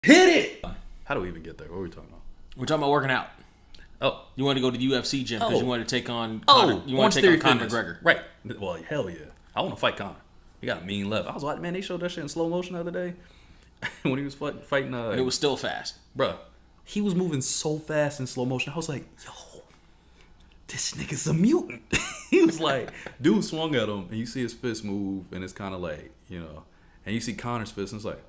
Hit it! How do we even get there? What are we talking about? We're talking about working out. Oh. You wanted to go to the UFC gym because you wanted to take on Conor. You want to take on Conor McGregor. Right. Well, hell yeah. I want to fight Conor. He got a mean left. I was like, man, they showed that shit in slow motion the other day when he was fighting. And it was still fast. Bruh, he was moving so fast in slow motion. I was like, yo, this nigga's a mutant. He was like, dude swung at him, and you see his fist move, and it's kind of like, and you see Conor's fist, and it's like,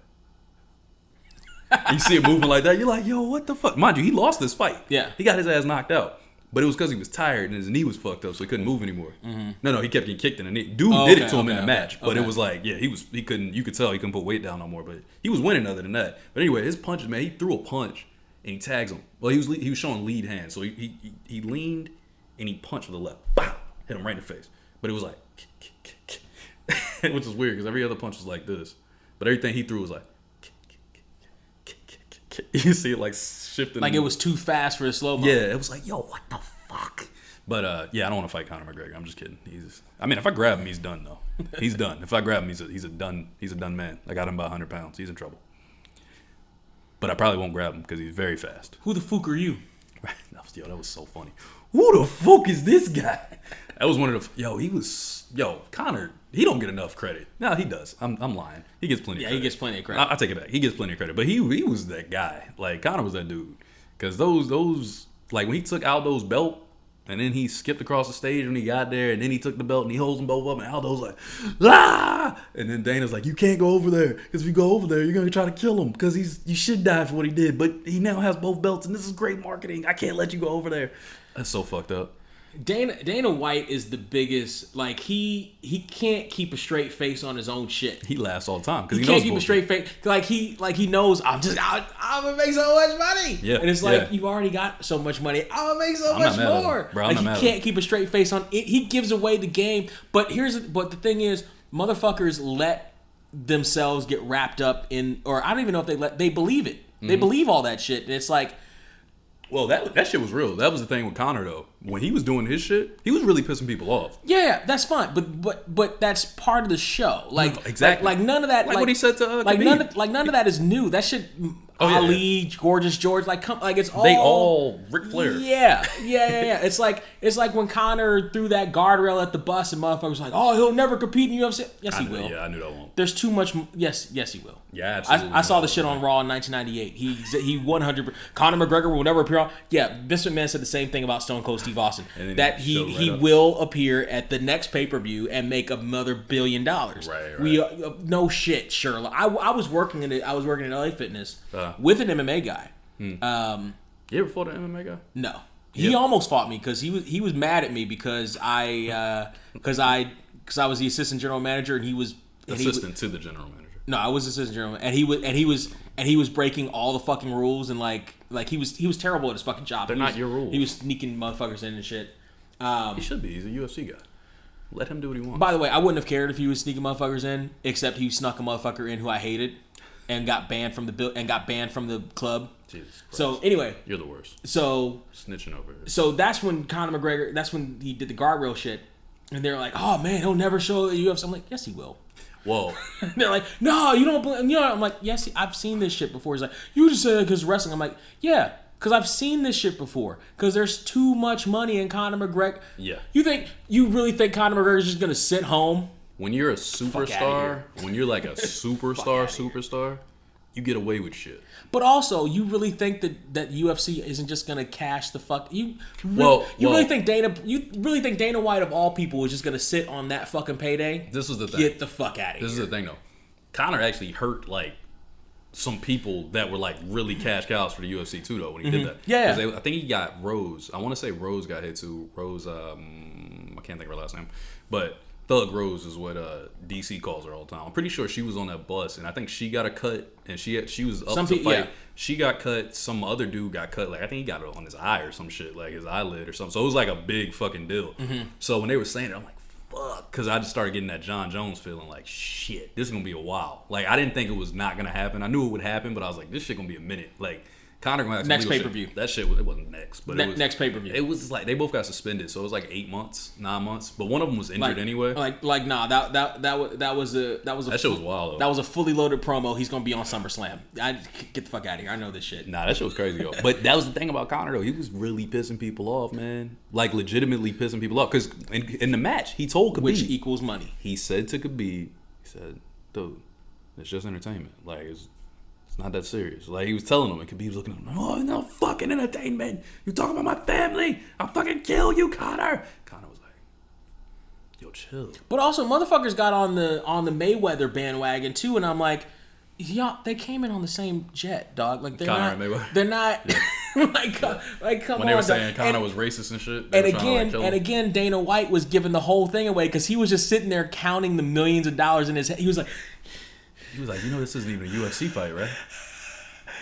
you see it moving like that, you're like, yo, what the fuck? Mind you, he lost this fight. Yeah. He got his ass knocked out. But it was because he was tired and his knee was fucked up, so he couldn't move anymore. Mm-hmm. No, he kept getting kicked in the knee. Dude did it to him in the match, but it was like, yeah, he couldn't. You could tell he couldn't put weight down no more. But he was winning other than that. But anyway, his punches, man, he threw a punch and he tags him. Well, he was showing lead hand, so he leaned and he punched with the left. Bow, hit him right in the face. But it was like, which is weird because every other punch was like this, but everything he threw was like. You see it like shifting. Like it was too fast for a slow-mo. Yeah, it was like, yo, what the fuck? But yeah, I don't want to fight Conor McGregor. I'm just kidding. If I grab him, he's done though. He's done. If I grab him, he's a done man. I got him by 100 pounds. He's in trouble. But I probably won't grab him because he's very fast. Who the fuck are you? That was so funny. Who the fuck is this guy? That was one of the Conor. He don't get enough credit. No, he does. I'm lying. He gets plenty of credit. Yeah, he gets plenty of credit. I take it back. He gets plenty of credit. But he was that guy. Like, Conor was that dude. Because those, like, when he took Aldo's belt, and then he skipped across the stage when he got there, and then he took the belt, and he holds them both up, and Aldo's like, ah! And then Dana's like, you can't go over there. Because if you go over there, you're going to try to kill him. Because you should die for what he did. But he now has both belts, and this is great marketing. I can't let you go over there. That's so fucked up. Dana White is the biggest. Like he can't keep a straight face on his own shit. He laughs all the time because he can't keep a straight face. Like he knows I'm gonna make so much money. Yeah, and it's like you already got so much money. I'm gonna make so much more. Bro, like he can't keep a straight face on it. He gives away the game. But the thing is, motherfuckers let themselves get wrapped up in, or I don't even know if they believe it. Mm-hmm. They believe all that shit, and it's like. Well, that shit was real. That was the thing with Conor, though. When he was doing his shit, he was really pissing people off. Yeah, that's fine, but that's part of the show. Like exactly, like none of that. Like what he said to none of that is new. That shit. Ali, Gorgeous George, it's all. They all Ric Flair. Yeah. It's like when Conor threw that guardrail at the bus and motherfuckers was like, oh, he'll never compete in UFC. Yes, he will. Yeah, I knew that won't. There's too much. Yes, he will. Yeah, absolutely. I saw the shit on Raw in 1998. He 100. Conor McGregor will never appear on. Yeah, Vince McMahon said the same thing about Stone Cold Steve Austin. That he will appear at the next pay-per-view and make another $1 billion. Right. We no shit, Sherlock. I was working in LA Fitness with an MMA guy. You ever fought an MMA guy? No. He almost fought me because he was mad at me because I was the assistant general manager and he was assistant to the general manager. No, I was assistant general and he was breaking all the fucking rules and like he was terrible at his fucking job. They're not your rules. He was sneaking motherfuckers in and shit. He should be. He's a UFC guy. Let him do what he wants. By the way, I wouldn't have cared if he was sneaking motherfuckers in, except he snuck a motherfucker in who I hated and got banned from the club. Jesus Christ. So anyway, you're the worst. So snitching over here. So that's when Conor McGregor. That's when he did the guardrail shit, and they're like, "Oh man, he'll never show the UFC." I'm like, "Yes, he will." Whoa. They're like, "No, you don't." I'm like, "Yes, I've seen this shit before." He's like, "You just said it because wrestling." I'm like, "Yeah." Because I've seen this shit before. Because there's too much money in Conor McGregor. Yeah. You really think Conor McGregor is just gonna sit home? When you're a superstar, when you're like a superstar, you get away with shit. But also, you really think that UFC isn't just gonna cash the fuck? You really think Dana White of all people is just gonna sit on that fucking payday? This is the thing. Get the fuck out of here. This is the thing though. Conor actually hurt like some people that were like really cash cows for the UFC too though when he did that. Yeah. I think he got Rose. I want to say Rose got hit too. Rose, I can't think of her last name, but Thug Rose is what DC calls her all the time. I'm pretty sure she was on that bus, and I think she got a cut, and she was up to fight. Yeah. She got cut. Some other dude got cut. Like I think he got it on his eye or some shit, like his eyelid or something. So it was like a big fucking deal. Mm-hmm. So when they were saying it, I'm like, fuck, because I just started getting that John Jones feeling. Like shit, this is gonna be a while. Like I didn't think it was not gonna happen. I knew it would happen, but I was like, this shit gonna be a minute. Like Conor gonna have next legal pay-per-view. That shit it wasn't next, but it was next pay-per-view. It was like they both got suspended, so it was like 9 months. But one of them was injured anyway. Nah, that was a that shit was wild though. That was a fully loaded promo. He's gonna be on SummerSlam. Get the fuck out of here. I know this shit. Nah, that shit was crazy, yo. But that was the thing about Conor though. He was really pissing people off, man. Like legitimately pissing people off. Because in the match, he told Khabib, which equals money. He said to Khabib, he said, "Dude, it's just entertainment. Like it's not that serious." Like he was telling him, and Khabib was looking at him, "Oh, no fucking entertainment. You talking about my family? I'll fucking kill you, Conor." Conor was like, "Yo, chill." But also, motherfuckers got on the Mayweather bandwagon too, and I'm like, yeah, they came in on the same jet, dog. Like they're Conor not. and Mayweather. They're not. like come on. When they were saying Conor was racist and shit. And again, Dana White was giving the whole thing away because he was just sitting there counting the millions of dollars in his head. He was like, this isn't even a UFC fight, right?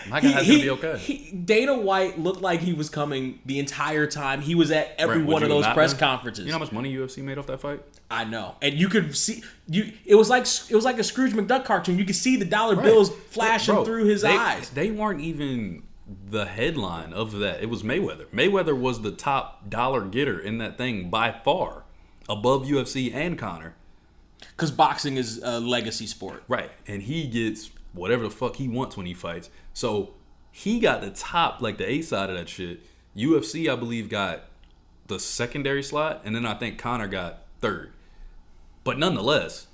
My guy's gonna be okay. Dana White looked like he was coming the entire time. He was at every one of those press conferences. You know how much money UFC made off that fight? I know, and you could see It was like a Scrooge McDuck cartoon. You could see the dollar bills flashing through his eyes. They weren't even the headline of that. It was Mayweather. Mayweather was the top dollar getter in that thing by far, above UFC and Conor. Because boxing is a legacy sport, right? And he gets whatever the fuck he wants when he fights. So he got the top, like the A side of that shit. UFC, I believe, got the secondary slot, and then I think Conor got third. But nonetheless,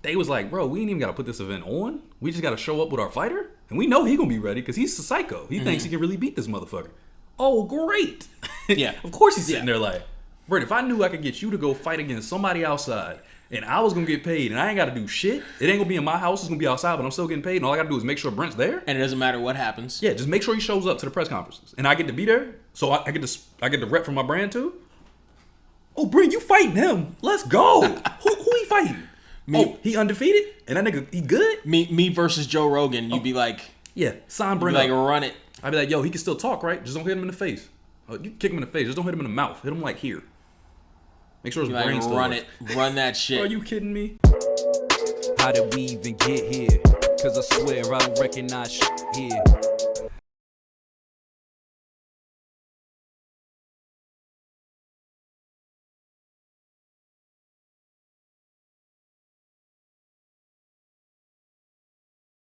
they was like, bro, we ain't even got to put this event on. We just got to show up with our fighter, and we know he gonna be ready because he's a psycho. He thinks he can really beat this motherfucker. Oh, great. Yeah. Of course he's sitting there like, Brent, if I knew I could get you to go fight against somebody outside, and I was going to get paid, and I ain't got to do shit. It ain't going to be in my house. It's going to be outside, but I'm still getting paid, and all I got to do is make sure Brent's there. And it doesn't matter what happens. Yeah, just make sure he shows up to the press conferences. And I get to be there, so I get to rep for my brand too. Oh, Brent, you fighting him. Let's go. Who he fighting? He undefeated? And that nigga, he good? Me versus Joe Rogan, you'd be like... Yeah, sign Brent like, run it. I'd be like, yo, he can still talk, right? Just don't hit him in the face. You can kick him in the face. Just don't hit him in the mouth. Hit him like here. Make sure his brain's still run run that shit. Are you kidding me? How did we even get here? Cause I swear I don't recognize shit here.